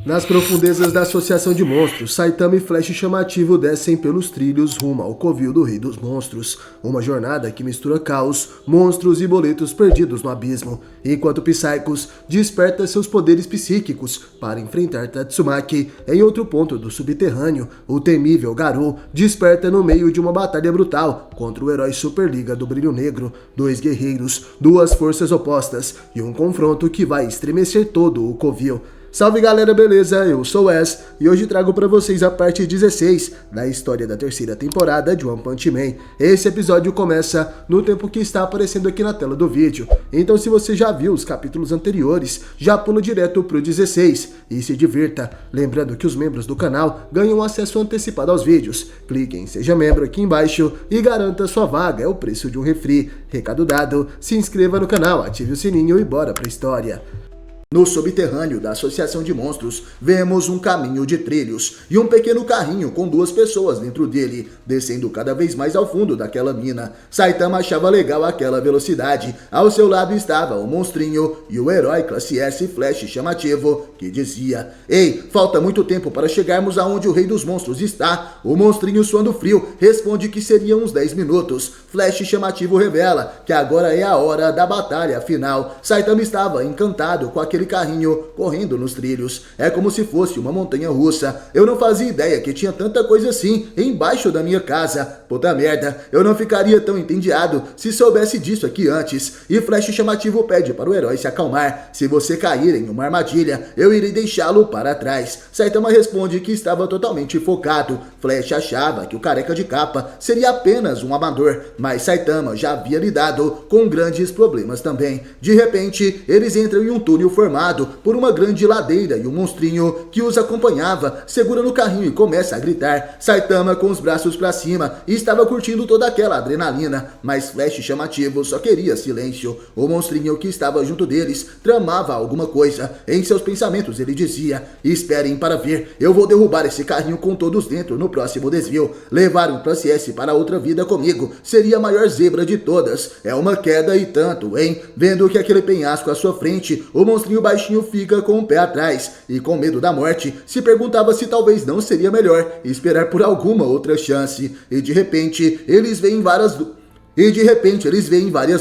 Nas profundezas da Associação de Monstros, Saitama e Flash Chamativo descem pelos trilhos rumo ao covil do Rei dos Monstros. Uma jornada que mistura caos, monstros e boletos perdidos no abismo, enquanto Psychos desperta seus poderes psíquicos para enfrentar Tatsumaki em outro ponto do subterrâneo. O temível Garou desperta no meio de uma batalha brutal contra o herói Superliga do Brilho Negro, dois guerreiros, duas forças opostas e um confronto que vai estremecer todo o covil. Salve galera, beleza? Eu sou o Wes e hoje trago pra vocês a parte 16 da história da terceira temporada de One Punch Man. Esse episódio começa no tempo que está aparecendo aqui na tela do vídeo, então se você já viu os capítulos anteriores, já pula direto pro 16 e se divirta. Lembrando que os membros do canal ganham acesso antecipado aos vídeos. Clique em Seja Membro aqui embaixo e garanta sua vaga, é o preço de um refri. Recado dado, se inscreva no canal, ative o sininho e bora pra história. No subterrâneo da Associação de Monstros, vemos um caminho de trilhos e um pequeno carrinho com duas pessoas dentro dele, descendo cada vez mais ao fundo daquela mina. Saitama achava legal aquela velocidade. Ao seu lado estava o monstrinho e o herói classe S Flash Chamativo, que dizia: "Ei, falta muito tempo para chegarmos aonde o Rei dos Monstros está." O monstrinho, suando frio, responde que seriam uns 10 minutos. Flash Chamativo revela que agora é a hora da batalha final. Saitama estava encantado com aquele carrinho correndo nos trilhos. É como se fosse uma montanha russa. Eu não fazia ideia que tinha tanta coisa assim embaixo da minha casa. Puta merda, eu não ficaria tão entediado se soubesse disso aqui antes. E Flash Chamativo pede para o herói se acalmar. Se você cair em uma armadilha, eu irei deixá-lo para trás. Saitama responde que estava totalmente focado. Flash achava que o careca de capa seria apenas um amador, mas Saitama já havia lidado com grandes problemas também. De repente, eles entram em um túnel formado por uma grande ladeira e um monstrinho que os acompanhava segura no carrinho e começa a gritar. Saitama, com os braços pra cima, estava curtindo toda aquela adrenalina, mas Flash Chamativo só queria silêncio. O monstrinho que estava junto deles tramava alguma coisa. Em seus pensamentos ele dizia: "Esperem para ver, eu vou derrubar esse carrinho com todos dentro no próximo desvio. Levar um classe S para outra vida comigo seria a maior zebra de todas. É uma queda e tanto, hein?" Vendo que aquele penhasco à sua frente, o monstrinho baixinho fica com o pé atrás e, com medo da morte, se perguntava se talvez não seria melhor esperar por alguma outra chance. E de repente eles veem várias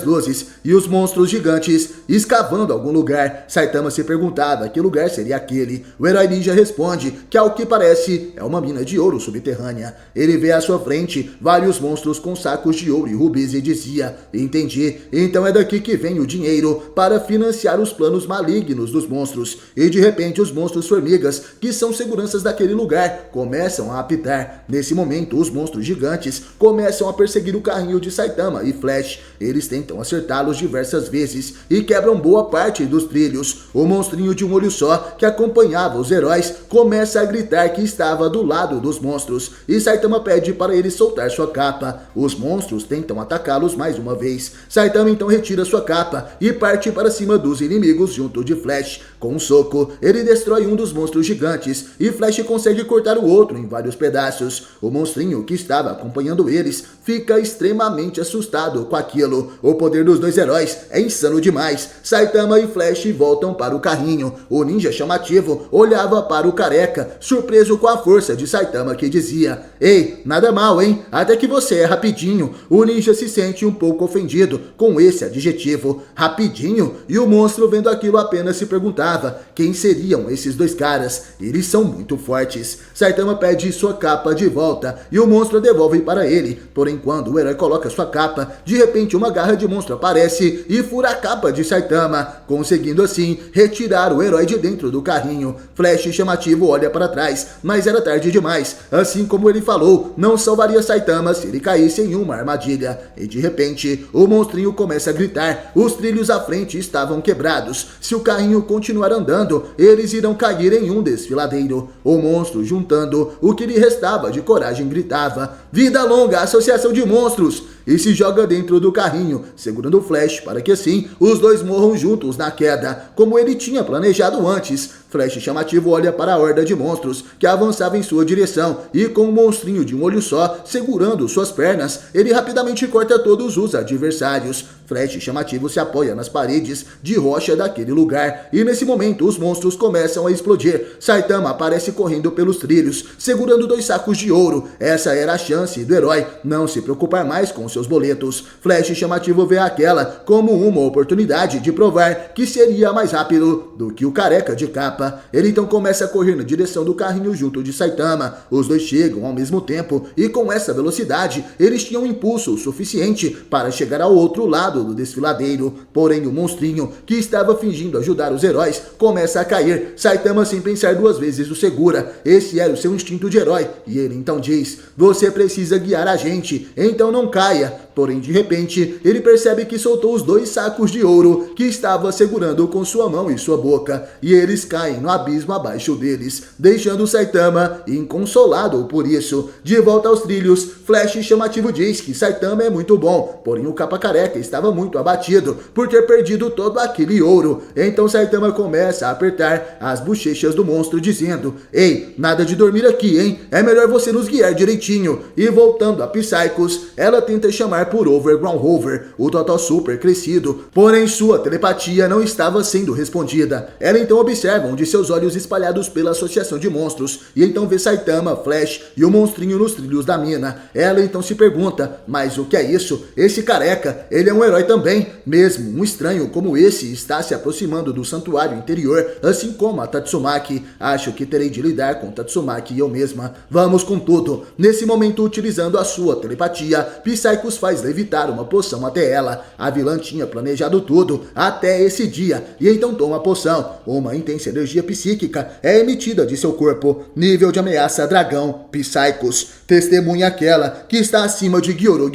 luzes e os monstros gigantes escavando algum lugar. Saitama se perguntava que lugar seria aquele. O herói ninja responde que, ao que parece, é uma mina de ouro subterrânea. Ele vê à sua frente vários monstros com sacos de ouro e rubis e dizia: "Entendi, então é daqui que vem o dinheiro para financiar os planos malignos dos monstros." E de repente os monstros formigas, que são seguranças daquele lugar, começam a apitar. Nesse momento os monstros gigantes começam a perseguir o carrinho de Saitama e Flash. Eles tentam acertá-los diversas vezes e quebram boa parte dos trilhos. O monstrinho de um olho só, que acompanhava os heróis, começa a gritar que estava do lado dos monstros e Saitama pede para ele soltar sua capa. Os monstros tentam atacá-los mais uma vez. Saitama então retira sua capa e parte para cima dos inimigos junto de Flash. Com um soco, ele destrói um dos monstros gigantes e Flash consegue cortar o outro em vários pedaços. O monstrinho que estava acompanhando eles fica extremamente assustado com aquilo. O poder dos dois heróis é insano demais. Saitama e Flash voltam para o carrinho. O ninja Chamativo olhava para o careca, surpreso com a força de Saitama, que dizia: "Ei, nada mal, hein? Até que você é rapidinho." O ninja se sente um pouco ofendido com esse adjetivo. Rapidinho? E o monstro, vendo aquilo, apenas se perguntava: quem seriam esses dois caras? Eles são muito fortes. Saitama pede sua capa de volta e o monstro devolve para ele. Porém, quando o herói coloca sua capa, de repente uma garra de monstro aparece e fura a capa de Saitama, conseguindo assim retirar o herói de dentro do carrinho. Flash Chamativo olha para trás, mas era tarde demais. Assim como ele falou, não salvaria Saitama se ele caísse em uma armadilha. E de repente, o monstrinho começa a gritar. Os trilhos à frente estavam quebrados. Se o carrinho continuar andando, eles irão cair em um desfiladeiro. O monstro, juntando o que lhe restava de coragem, gritava: "Vida longa, Associação de Monstros!" e se joga dentro do carrinho, segurando o Flash para que assim os dois morram juntos na queda, como ele tinha planejado antes. Flash chamativo olha para a horda de monstros que avançava em sua direção e com um monstrinho de um olho só segurando suas pernas, ele rapidamente corta todos os adversários. Flash chamativo se apoia nas paredes de rocha daquele lugar e nesse momento os monstros começam a explodir. Saitama aparece correndo pelos trilhos, segurando 2 sacos de ouro. Essa era a chance do herói não se preocupar mais com seus boletos. Flash chamativo vê aquela como uma oportunidade de provar que seria mais rápido do que o careca de capa. Ele então começa a correr na direção do carrinho junto de Saitama. Os dois chegam ao mesmo tempo e com essa velocidade eles tinham impulso suficiente para chegar ao outro lado do desfiladeiro. Porém o monstrinho, que estava fingindo ajudar os heróis, começa a cair. Saitama, sem pensar 2 vezes, o segura. Esse era o seu instinto de herói e ele então diz: você precisa guiar a gente, então não caia. Porém, de repente, ele percebe que soltou os 2 sacos de ouro que estava segurando com sua mão e sua boca, e eles caem no abismo abaixo deles, deixando Saitama inconsolado por isso. De volta aos trilhos, Flash chamativo diz que Saitama é muito bom, porém o capa careca estava muito abatido por ter perdido todo aquele ouro. Então Saitama começa a apertar as bochechas do monstro, dizendo: ei, nada de dormir aqui, hein? É melhor você nos guiar direitinho. E voltando a Psychos, ela tenta chamar por Overground Rover, o Total Super crescido, porém sua telepatia não estava sendo respondida. Ela então observa um de seus olhos espalhados pela associação de monstros, e então vê Saitama, Flash e o monstrinho nos trilhos da mina. Ela então se pergunta: mas o que é isso? Esse careca, ele é um herói também? Mesmo um estranho como esse está se aproximando do santuário interior, assim como a Tatsumaki. Acho que terei de lidar com Tatsumaki eu mesma. Vamos com tudo. Nesse momento, utilizando a sua telepatia, Psychos faz levitar uma poção até ela. A vilã tinha planejado tudo até esse dia, e então toma a poção. Uma intensa energia psíquica é emitida de seu corpo, nível de ameaça dragão. Psychos, testemunha aquela que está acima de Gyoro,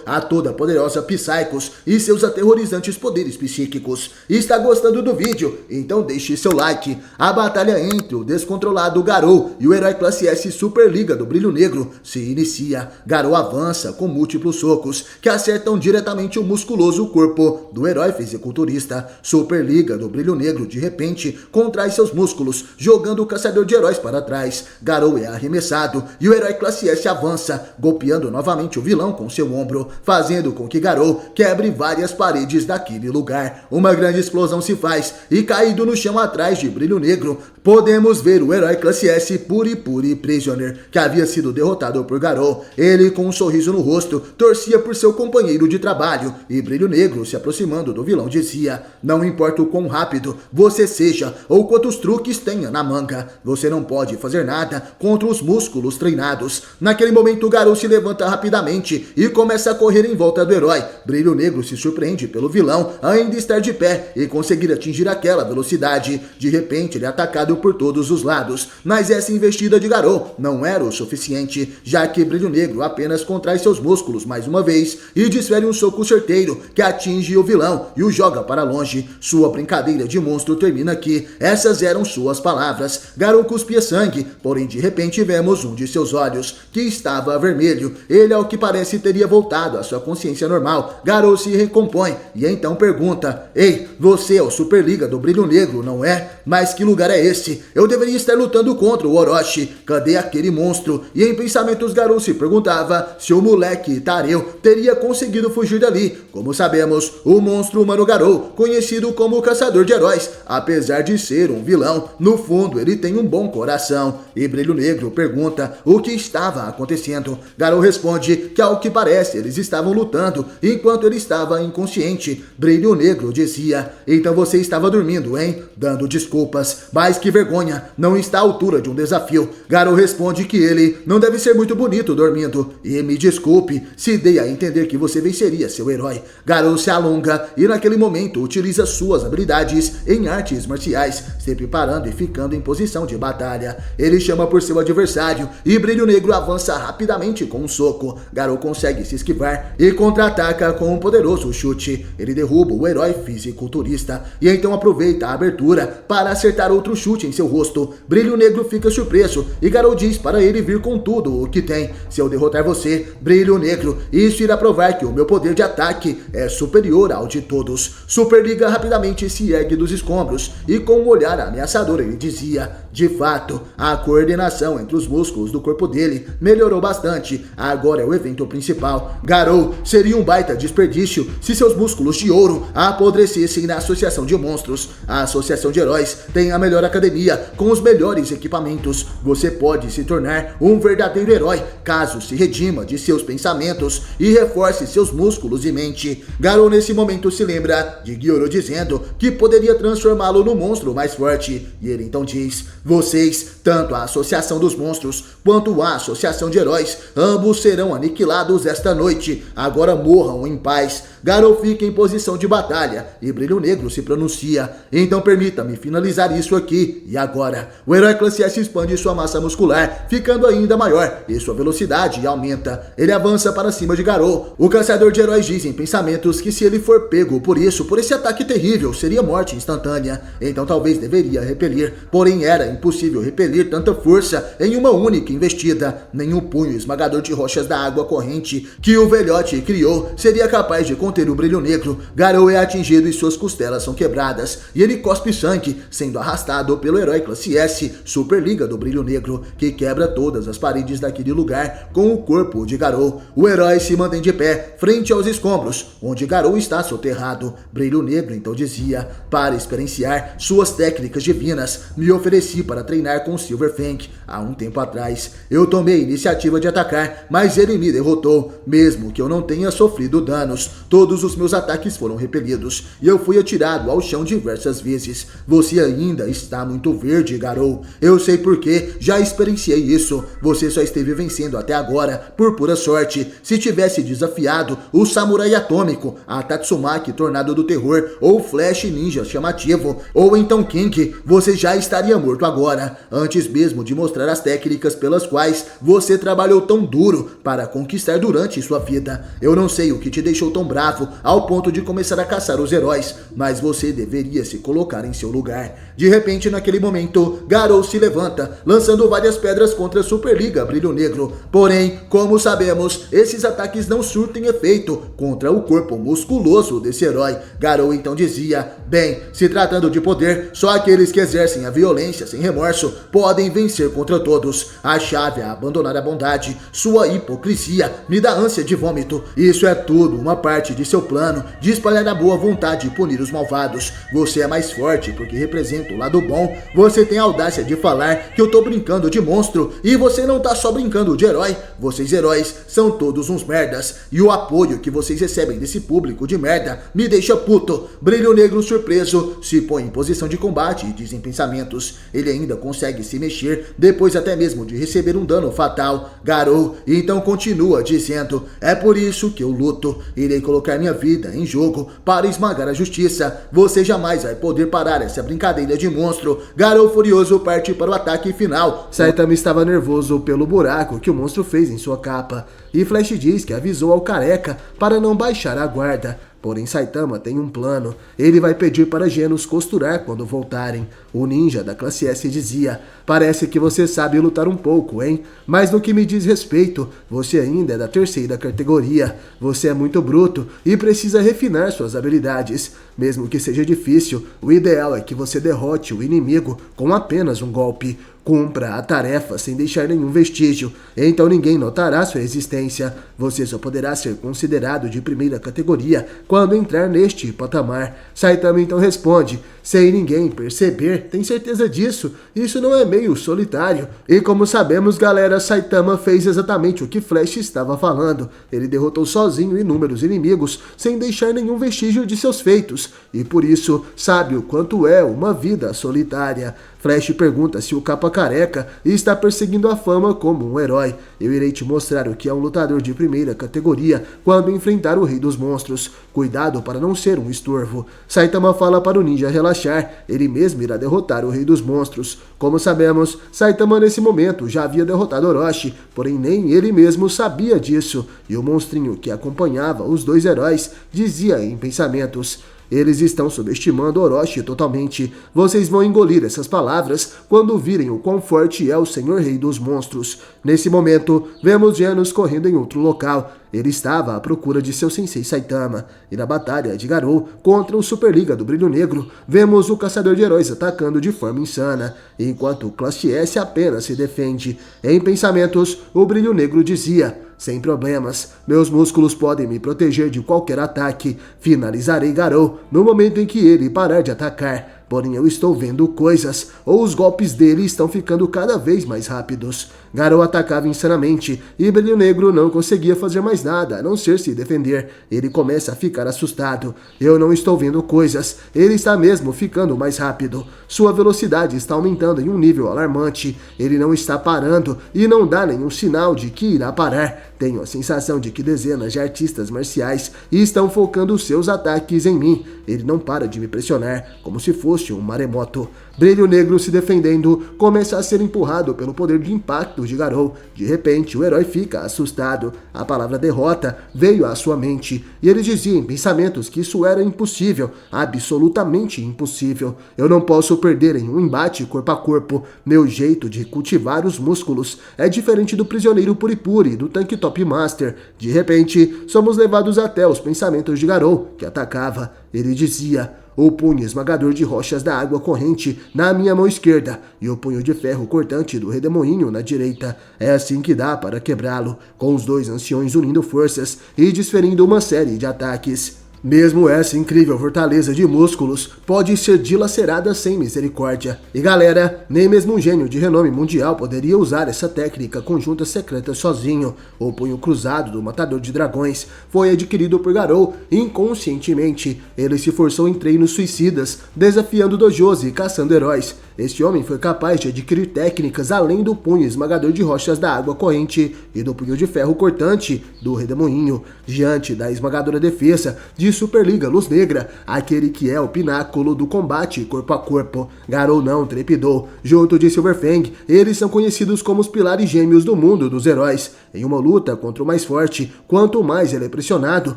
a toda poderosa Psychos e seus aterrorizantes poderes psíquicos. Está gostando do vídeo? Então deixe seu like. A batalha entre o descontrolado Garou e o herói classe S Superliga do Brilho Negro se inicia. Garou avança com múltiplos socos que acertam diretamente o musculoso corpo do herói fisiculturista. Superliga do Brilho Negro de repente contrai seus músculos, jogando o caçador de heróis para trás. Garou é arremessado e o herói classe S avança, golpeando novamente o vilão com seu ombro, fazendo com que Garou quebre várias paredes daquele lugar. Uma grande explosão se faz e, caído no chão atrás de Brilho Negro, podemos ver o herói classe S Puri Prisoner, que havia sido derrotado por Garou. Ele, com um sorriso no rosto, torcia por seu companheiro de trabalho, e Brilho Negro, se aproximando do vilão, dizia: não importa o quão rápido você seja ou quantos truques tenha na manga, você não pode fazer nada contra os músculos treinados. Naquele momento, Garou se levanta rapidamente e começa a correr em volta do herói. Brilho Negro se surpreende pelo vilão ainda estar de pé e conseguir atingir aquela velocidade. De repente, ele é atacado por todos os lados, mas essa investida de Garou não era o suficiente, já que Brilho Negro apenas contrai seus músculos mais uma vez e desfere um soco certeiro que atinge o vilão e o joga para longe. Sua brincadeira de monstro termina aqui. Essas eram suas palavras. Garou cuspia sangue, porém de repente vemos um de seus olhos que estava vermelho. Ele, ao que parece, teria voltado à sua consciência normal. Garou se recompõe e então pergunta: ei, você é o Superliga do Brilho Negro, não é? Mas que lugar é esse? Eu deveria estar lutando contra o Orochi. Cadê aquele monstro? E em pensamentos, Garou se perguntava se o moleque Tareu teria conseguido fugir dali. Como sabemos, o monstro humano Garou, conhecido como o Caçador de Heróis, apesar de ser um vilão, no fundo ele tem um bom coração. E Brilho Negro pergunta o que estava acontecendo. Garou responde que, ao que parece, eles estavam lutando enquanto ele estava inconsciente. Brilho Negro dizia: então você estava dormindo, hein? Dando desculpas, mas que vergonha, não está à altura de um desafio. Garou responde que ele não deve ser muito bonito dormindo. E me desculpe se dei a entender que você venceria seu herói. Garou se alonga e naquele momento utiliza suas habilidades em artes marciais, se preparando e ficando em posição de batalha. Ele chama por seu adversário e Brilho Negro avança rapidamente com um soco. Garou consegue se esquivar e contra-ataca com um poderoso chute. Ele derruba o herói fisiculturista e então aproveita a abertura para acertar outro chute chute em seu rosto. Brilho Negro fica surpreso e Garou diz para ele vir com tudo o que tem. Se eu derrotar você, Brilho Negro, isso irá provar que o meu poder de ataque é superior ao de todos. Superliga rapidamente se ergue dos escombros e com um olhar ameaçador ele dizia: de fato, a coordenação entre os músculos do corpo dele melhorou bastante. Agora é o evento principal. Garou seria um baita desperdício se seus músculos de ouro apodrecessem na Associação de Monstros. A Associação de Heróis tem a melhor academia com os melhores equipamentos. Você pode se tornar um verdadeiro herói caso se redima de seus pensamentos e reforce seus músculos e mente. Garou nesse momento se lembra de Gyoro dizendo que poderia transformá-lo no monstro mais forte. E ele então diz: vocês, tanto a Associação dos Monstros quanto a Associação de Heróis, ambos serão aniquilados esta noite. Agora morram em paz. Garou fica em posição de batalha e Brilho Negro se pronuncia: então permita-me finalizar isso aqui. E agora, o herói classe S expande sua massa muscular, ficando ainda maior, e sua velocidade aumenta. Ele avança para cima de Garou. O caçador de heróis diz em pensamentos que se ele for pego por esse ataque terrível, seria morte instantânea. Então talvez deveria repelir, porém era impossível repelir tanta força em uma única investida. Nenhum punho esmagador de rochas da água corrente que o velhote criou seria capaz de conter o Brilho Negro. Garou é atingido e suas costelas são quebradas, e ele cospe sangue, sendo arrastado pelo herói classe S, Superliga do Brilho Negro, que quebra todas as paredes daquele lugar com o corpo de Garou. O herói se mantém de pé, frente aos escombros, onde Garou está soterrado. Brilho Negro então dizia: para experienciar suas técnicas divinas, me ofereci para treinar com Silver Fang. Há um tempo atrás, eu tomei a iniciativa de atacar, mas ele me derrotou. Mesmo que eu não tenha sofrido danos, todos os meus ataques foram repelidos, e eu fui atirado ao chão diversas vezes. Você ainda está muito verde, Garou. Eu sei porque já experienciei isso. Você só esteve vencendo até agora por pura sorte. Se tivesse desafiado o Samurai Atômico, a Tatsumaki Tornado do Terror, ou Flash Ninja Chamativo, ou então King, você já estaria morto agora, antes mesmo de mostrar as técnicas pelas quais você trabalhou tão duro para conquistar durante sua vida. Eu não sei o que te deixou tão bravo ao ponto de começar a caçar os heróis, mas você deveria se colocar em seu lugar. De repente, naquele momento, Garou se levanta, lançando várias pedras contra a Superliga Brilho Negro. Porém, como sabemos, esses ataques não surtem efeito contra o corpo musculoso desse herói. Garou então dizia: bem, se tratando de poder, só aqueles que exercem a violência sem remorso podem vencer contra todos. A chave é abandonar a bondade. Sua hipocrisia me dá ânsia de vômito. Isso é tudo uma parte de seu plano de espalhar a boa vontade e punir os malvados. Você é mais forte porque representa o lado bom. Você tem a audácia de falar que eu tô brincando de monstro, e você não tá só brincando de herói. Vocês heróis são todos uns merdas, e o apoio que vocês recebem desse público de merda me deixa puto. Brilho Negro, surpreso, se põe em posição de combate e diz em pensamentos: ele ainda consegue se mexer depois até mesmo de receber um dano fatal. Garou então continua dizendo: é por isso que eu luto. Irei colocar minha vida em jogo para esmagar a justiça. Você jamais vai poder parar essa brincadeira de monstro. Garou furioso parte para o ataque final. Saitama estava nervoso pelo buraco que o monstro fez em sua capa, e Flash diz que avisou ao careca para não baixar a guarda. Porém, Saitama tem um plano. Ele vai pedir para Genos costurar quando voltarem. O ninja da classe S dizia: parece que você sabe lutar um pouco, hein? Mas no que me diz respeito, você ainda é da terceira categoria. Você é muito bruto e precisa refinar suas habilidades. Mesmo que seja difícil, o ideal é que você derrote o inimigo com apenas um golpe. Cumpra a tarefa sem deixar nenhum vestígio, então ninguém notará sua existência. Você só poderá ser considerado de primeira categoria quando entrar neste patamar. Saitama então responde: sem ninguém perceber, tem certeza disso? Isso não é meio solitário? E como sabemos, galera, Saitama fez exatamente o que Flash estava falando. Ele derrotou sozinho inúmeros inimigos sem deixar nenhum vestígio de seus feitos, e por isso sabe o quanto é uma vida solitária. Flash pergunta se o Capa Careca está perseguindo a fama como um herói. Eu irei te mostrar o que é um lutador de primeira categoria quando enfrentar o Rei dos Monstros. Cuidado para não ser um estorvo. Saitama fala para o ninja relaxar. Ele mesmo irá derrotar o Rei dos Monstros. Como sabemos, Saitama nesse momento já havia derrotado Orochi, porém nem ele mesmo sabia disso. E o monstrinho que acompanhava os dois heróis dizia em pensamentos: Eles estão subestimando Orochi totalmente. Vocês vão engolir essas palavras quando virem o quão forte é o Senhor Rei dos Monstros. Nesse momento, vemos Genos correndo em outro local. Ele estava à procura de seu sensei Saitama. E na batalha de Garou contra o Superliga do Brilho Negro, vemos o Caçador de Heróis atacando de forma insana, enquanto o Class S apenas se defende. Em pensamentos, o Brilho Negro dizia: sem problemas, meus músculos podem me proteger de qualquer ataque. Finalizarei Garou no momento em que ele parar de atacar. Porém eu estou vendo coisas, ou os golpes dele estão ficando cada vez mais rápidos. Garou atacava insanamente, e Brilho Negro não conseguia fazer mais nada, a não ser se defender. Ele começa a ficar assustado. Eu não estou vendo coisas, ele está mesmo ficando mais rápido. Sua velocidade está aumentando em um nível alarmante. Ele não está parando, e não dá nenhum sinal de que irá parar. Tenho a sensação de que dezenas de artistas marciais estão focando seus ataques em mim. Ele não para de me pressionar, como se fosse um maremoto. Brilho Negro, se defendendo, começa a ser empurrado pelo poder de impacto de Garou. De repente, o herói fica assustado. A palavra derrota veio à sua mente, e ele dizia em pensamentos que isso era impossível, absolutamente impossível. Eu não posso perder em um embate corpo a corpo. Meu jeito de cultivar os músculos é diferente do prisioneiro Puripuri, do Tank Top Master. De repente, somos levados até os pensamentos de Garou, que atacava. Ele dizia: o punho esmagador de rochas da água corrente na minha mão esquerda e o punho de ferro cortante do redemoinho na direita. É assim que dá para quebrá-lo, com os dois anciões unindo forças e desferindo uma série de ataques. Mesmo essa incrível fortaleza de músculos pode ser dilacerada sem misericórdia. E galera, nem mesmo um gênio de renome mundial poderia usar essa técnica conjunta secreta sozinho. O punho cruzado do Matador de Dragões foi adquirido por Garou inconscientemente. Ele se forçou em treinos suicidas, desafiando dojos e caçando heróis. Este homem foi capaz de adquirir técnicas além do punho esmagador de rochas da água corrente e do punho de ferro cortante do redemoinho. Diante da esmagadora defesa de Superliga Luz Negra, aquele que é o pináculo do combate corpo a corpo, Garou não trepidou. Junto de Silverfang, eles são conhecidos como os pilares gêmeos do mundo dos heróis. Em uma luta contra o mais forte, quanto mais ele é pressionado,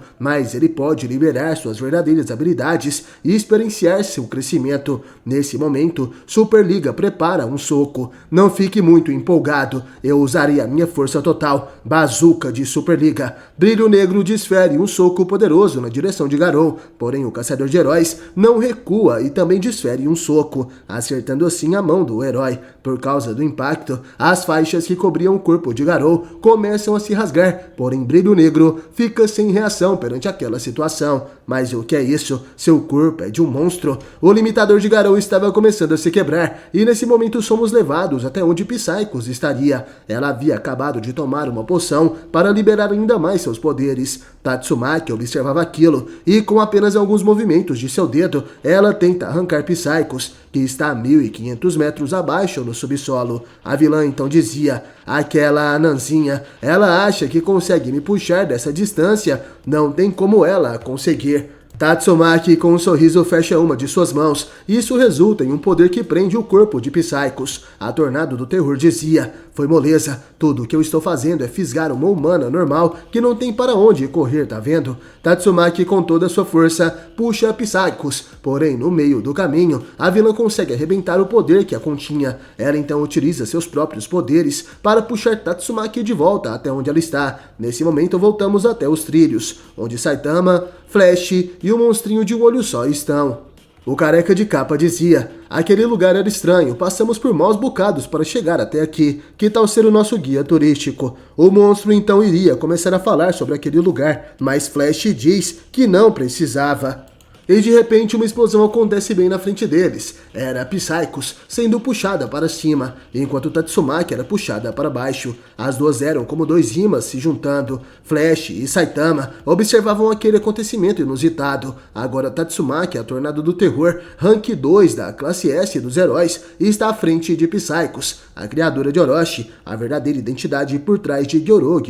mais ele pode liberar suas verdadeiras habilidades e experienciar seu crescimento. Nesse momento, Superliga prepara um soco. Não fique muito empolgado, eu usarei a minha força total. Bazuca de Superliga. Brilho Negro desfere um soco poderoso na direção de Garou, porém o Caçador de Heróis não recua e também desfere um soco, acertando assim a mão do herói. Por causa do impacto, as faixas que cobriam o corpo de Garou começam a se rasgar, porém Brilho Negro fica sem reação perante aquela situação. Mas o que é isso? Seu corpo é de um monstro. O limitador de Garou estava começando a se quebrar, e nesse momento somos levados até onde Psychos estaria. Ela havia acabado de tomar uma poção para liberar ainda mais seus poderes. Tatsumaki observava aquilo, e com apenas alguns movimentos de seu dedo, ela tenta arrancar Psychos, que está a 1500 metros abaixo no subsolo. A vilã então dizia: aquela anãzinha, ela acha que consegue me puxar dessa distância, não tem como ela conseguir. Tatsumaki com um sorriso fecha uma de suas mãos. Isso resulta em um poder que prende o corpo de Psychos. A Tornado do Terror dizia: foi moleza, tudo o que eu estou fazendo é fisgar uma humana normal que não tem para onde correr, tá vendo? Tatsumaki com toda a sua força puxa Psychos, porém no meio do caminho a vilã consegue arrebentar o poder que a continha. Ela então utiliza seus próprios poderes para puxar Tatsumaki de volta até onde ela está. Nesse momento voltamos até os trilhos, onde Saitama, Flash e o monstrinho de um olho só estão. O careca de capa dizia: aquele lugar era estranho, passamos por maus bocados para chegar até aqui, que tal ser o nosso guia turístico? O monstro então iria começar a falar sobre aquele lugar, mas Flash diz que não precisava. E de repente uma explosão acontece bem na frente deles. Era Psychos sendo puxada para cima, enquanto Tatsumaki era puxada para baixo. As duas eram como dois imãs se juntando. Flash e Saitama observavam aquele acontecimento inusitado. Agora Tatsumaki, a Tornado do Terror, rank 2 da classe S dos heróis, está à frente de Psychos, a criadora de Orochi, a verdadeira identidade por trás de Gyoro.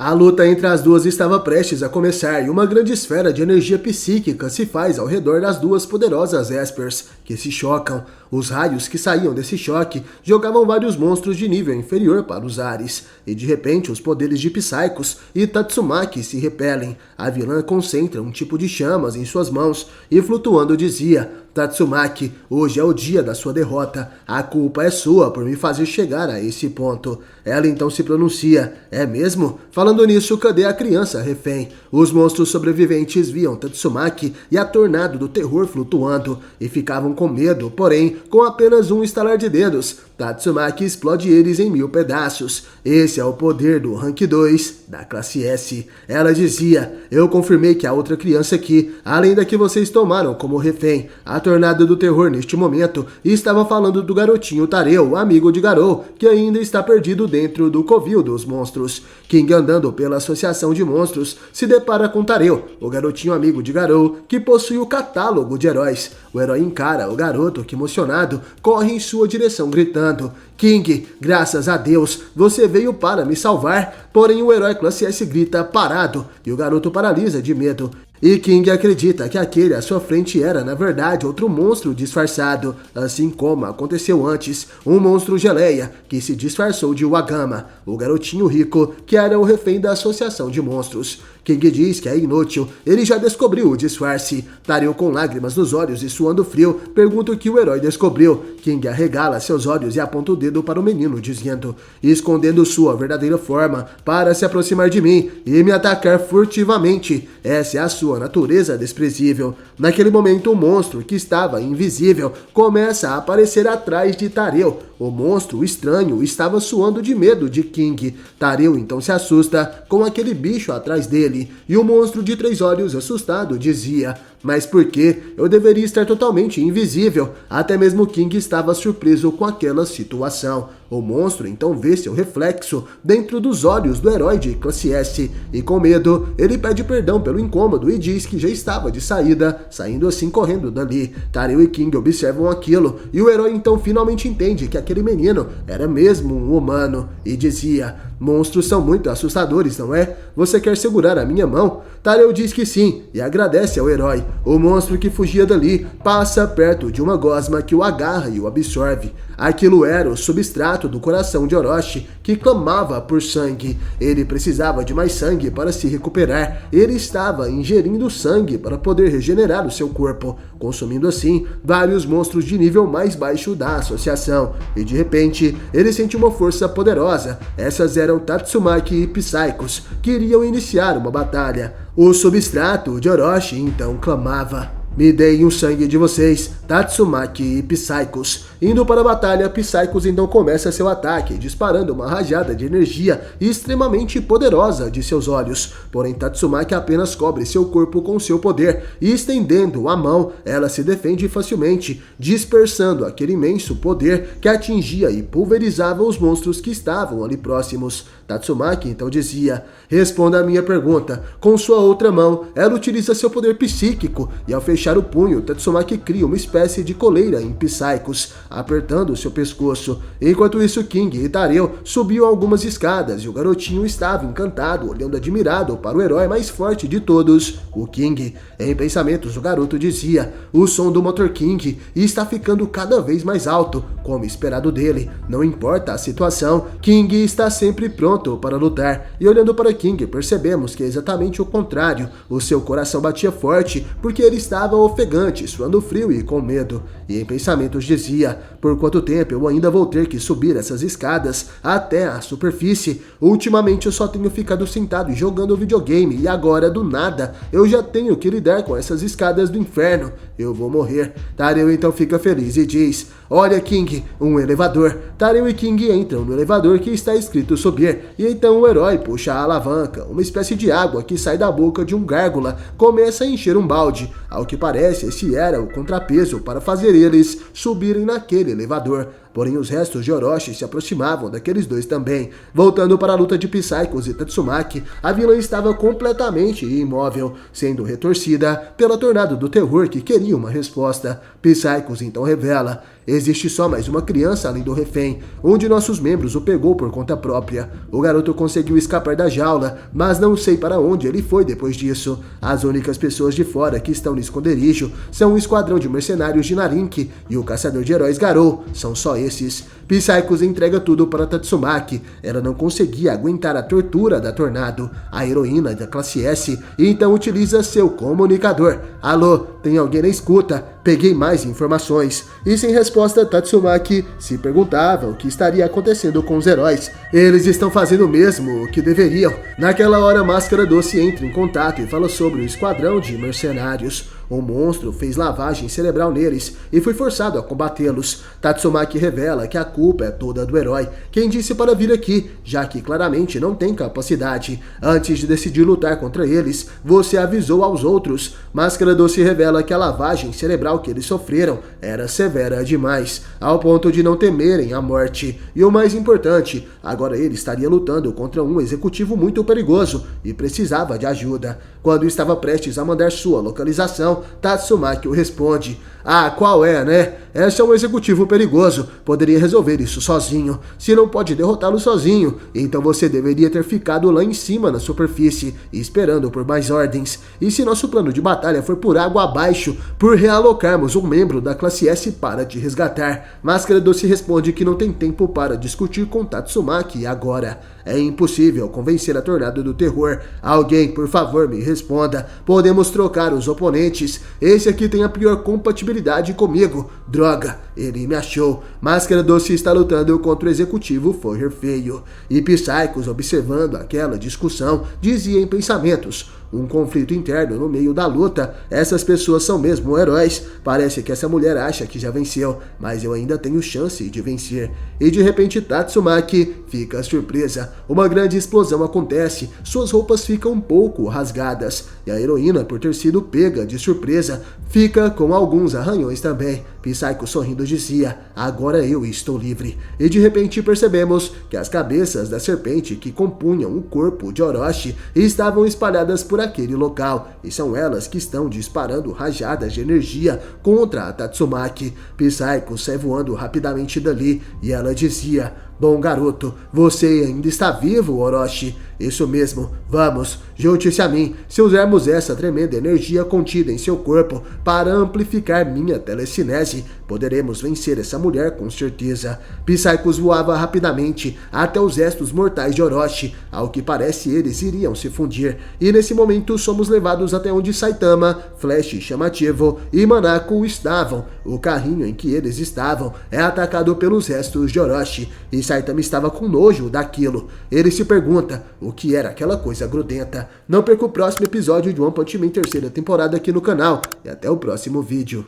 A luta entre as duas estava prestes a começar e uma grande esfera de energia psíquica se faz ao redor das duas poderosas Espers, que se chocam. Os raios que saíam desse choque jogavam vários monstros de nível inferior para os ares, e de repente os poderes de Psychos e Tatsumaki se repelem. A vilã concentra um tipo de chamas em suas mãos e flutuando dizia: Tatsumaki, hoje é o dia da sua derrota. A culpa é sua por me fazer chegar a esse ponto. Ela então se pronuncia: é mesmo? Falando nisso, cadê a criança refém? Os monstros sobreviventes viam Tatsumaki e a Tornado do Terror flutuando e ficavam com medo, porém, com apenas um estalar de dedos, Tatsumaki explode eles em 1000 pedaços. Esse é o poder do Rank 2 da classe S. Ela dizia: eu confirmei que há outra criança aqui, além da que vocês tomaram como refém. A Tornado do Terror neste momento estava falando do garotinho Tareu, amigo de Garou, que ainda está perdido dentro do covil dos monstros. King, andando pela associação de monstros, se depara com Tareu, o garotinho amigo de Garou, que possui o catálogo de heróis. O herói encara o garoto que, emocionado, corre em sua direção gritando: King, graças a Deus, você veio para me salvar. Porém o herói classe S grita: parado, e o garoto paralisa de medo. E King acredita que aquele à sua frente era, na verdade, outro monstro disfarçado, assim como aconteceu antes, um monstro geleia que se disfarçou de Wagama, o garotinho rico que era o refém da associação de monstros. King diz que é inútil, ele já descobriu o disfarce. Tareu, com lágrimas nos olhos e suando frio, pergunta o que o herói descobriu. King arregala seus olhos e aponta o dedo para o menino, dizendo: escondendo sua verdadeira forma para se aproximar de mim e me atacar furtivamente. Essa é a sua natureza desprezível. Naquele momento, o monstro, que estava invisível, começa a aparecer atrás de Tareu. O monstro estranho estava suando de medo de King. Tareu então se assusta com aquele bicho atrás dele, e o monstro de 3 olhos, assustado, dizia: mas por que eu deveria estar totalmente invisível? Até mesmo King estava surpreso com aquela situação. O monstro então vê seu reflexo dentro dos olhos do herói de classe S, e com medo, ele pede perdão pelo incômodo e diz que já estava de saída, saindo assim correndo dali. Tareu e King observam aquilo, e o herói então finalmente entende que aquele menino era mesmo um humano, e dizia: monstros são muito assustadores, não é? Você quer segurar a minha mão? Tareu diz que sim, e agradece ao herói. O monstro que fugia dali passa perto de uma gosma que o agarra e o absorve. Aquilo era o substrato do coração de Orochi, que clamava por sangue. Ele precisava de mais sangue para se recuperar. Ele estava ingerindo sangue para poder regenerar o seu corpo, consumindo assim vários monstros de nível mais baixo da associação. E de repente, ele sente uma força poderosa. Essas eram Tatsumaki e Psychos, que iriam iniciar uma batalha. O substrato de Orochi então clamava: me deem o sangue de vocês, Tatsumaki e Psychos. Indo para a batalha, Psychos então começa seu ataque, disparando uma rajada de energia extremamente poderosa de seus olhos. Porém, Tatsumaki apenas cobre seu corpo com seu poder, e estendendo a mão, ela se defende facilmente, dispersando aquele imenso poder que atingia e pulverizava os monstros que estavam ali próximos. Tatsumaki então dizia: responda a minha pergunta. Com sua outra mão, ela utiliza seu poder psíquico, e ao fechar o punho, Tatsumaki cria uma espécie de coleira em Psychos, apertando seu pescoço. Enquanto isso, King e Tareu subiam algumas escadas, e o garotinho estava encantado, olhando admirado para o herói mais forte de todos, o King. Em pensamentos, o garoto dizia: o som do Motor King está ficando cada vez mais alto, como esperado dele. Não importa a situação, King está sempre pronto para lutar. E olhando para King, percebemos que é exatamente o contrário. O seu coração batia forte, porque ele estava ofegante, suando frio e com medo. E em pensamentos dizia: por quanto tempo eu ainda vou ter que subir essas escadas até a superfície? Ultimamente eu só tenho ficado sentado e jogando videogame, e agora do nada eu já tenho que lidar com essas escadas do inferno. Eu vou morrer. Tareu então fica feliz e diz: olha, King, um elevador. Tareu e King entram no elevador que está escrito subir, e então o herói puxa a alavanca. Uma espécie de água que sai da boca de um gárgula começa a encher um balde. Ao que parece, esse era o contrapeso para fazer eles subirem naquele elevador. porém os restos de Orochi se aproximavam daqueles dois também. Voltando para a luta de Psychos e Tatsumaki, a vilã estava completamente imóvel, sendo retorcida pela Tornado do Terror que queria uma resposta. Psychos então revela: existe só mais uma criança além do refém. Um de nossos membros o pegou por conta própria. O garoto conseguiu escapar da jaula, mas não sei para onde ele foi depois disso. As únicas pessoas de fora que estão no esconderijo são o esquadrão de mercenários de Narink e o caçador de heróis Garou. São só esses. Psychos entrega tudo para Tatsumaki. Ela não conseguia aguentar a tortura da Tornado, a heroína da classe S, e então utiliza seu comunicador. Alô, tem alguém na escuta? Peguei mais informações. E sem resposta, Tatsumaki se perguntava o que estaria acontecendo com os heróis. Eles estão fazendo o mesmo que deveriam. Naquela hora, Máscara Doce entra em contato e fala sobre o esquadrão de mercenários. O monstro fez lavagem cerebral neles e foi forçado a combatê-los. Tatsumaki revela que a culpa é toda do herói, quem disse para vir aqui, já que claramente não tem capacidade. Antes de decidir lutar contra eles, você avisou aos outros. Máscara Doce revela que a lavagem cerebral que eles sofreram era severa demais, ao ponto de não temerem a morte. E o mais importante, agora ele estaria lutando contra um executivo muito perigoso e precisava de ajuda. Quando estava prestes a mandar sua localização, Tatsumaki o responde: ah, qual é, né? Esse é um executivo perigoso, poderia resolver isso sozinho. Se não pode derrotá-lo sozinho, então você deveria ter ficado lá em cima na superfície, esperando por mais ordens. E se nosso plano de batalha for por água abaixo, por realocarmos um membro da classe S para te resgatar? Máscara Doce responde que não tem tempo para discutir com Tatsumaki agora. É impossível convencer a Tornado do Terror. Alguém, por favor, me responda. Podemos trocar os oponentes. Esse aqui tem a pior compatibilidade comigo. Droga, ele me achou. Máscara Doce está lutando contra o executivo Forrer Feio. E Psychos, observando aquela discussão, dizia em pensamentos: um conflito interno no meio da luta. Essas pessoas são mesmo heróis. Parece que essa mulher acha que já venceu, mas eu ainda tenho chance de vencer. E de repente Tatsumaki fica surpresa. Uma grande explosão acontece, suas roupas ficam um pouco rasgadas, e a heroína, por ter sido pega de surpresa, fica com alguns arranhões também. Psycho sorrindo dizia: agora eu estou livre. E de repente percebemos que as cabeças da serpente que compunham o corpo de Orochi estavam espalhadas por aquele local, e são elas que estão disparando rajadas de energia contra a Tatsumaki. Psycho sai voando rapidamente dali, e ela dizia: bom garoto, você ainda está vivo, Orochi? Isso mesmo, vamos, junte-se a mim. Se usarmos essa tremenda energia contida em seu corpo para amplificar minha telecinese, poderemos vencer essa mulher com certeza. Psychos voava rapidamente até os restos mortais de Orochi. Ao que parece, eles iriam se fundir. E nesse momento somos levados até onde Saitama, Flash, Chamativo e Manako estavam. O carrinho em que eles estavam é atacado pelos restos de Orochi, e Saitama estava com nojo daquilo. Ele se pergunta o que era aquela coisa grudenta. Não perca o próximo episódio de One Punch Man terceira temporada aqui no canal, e até o próximo vídeo.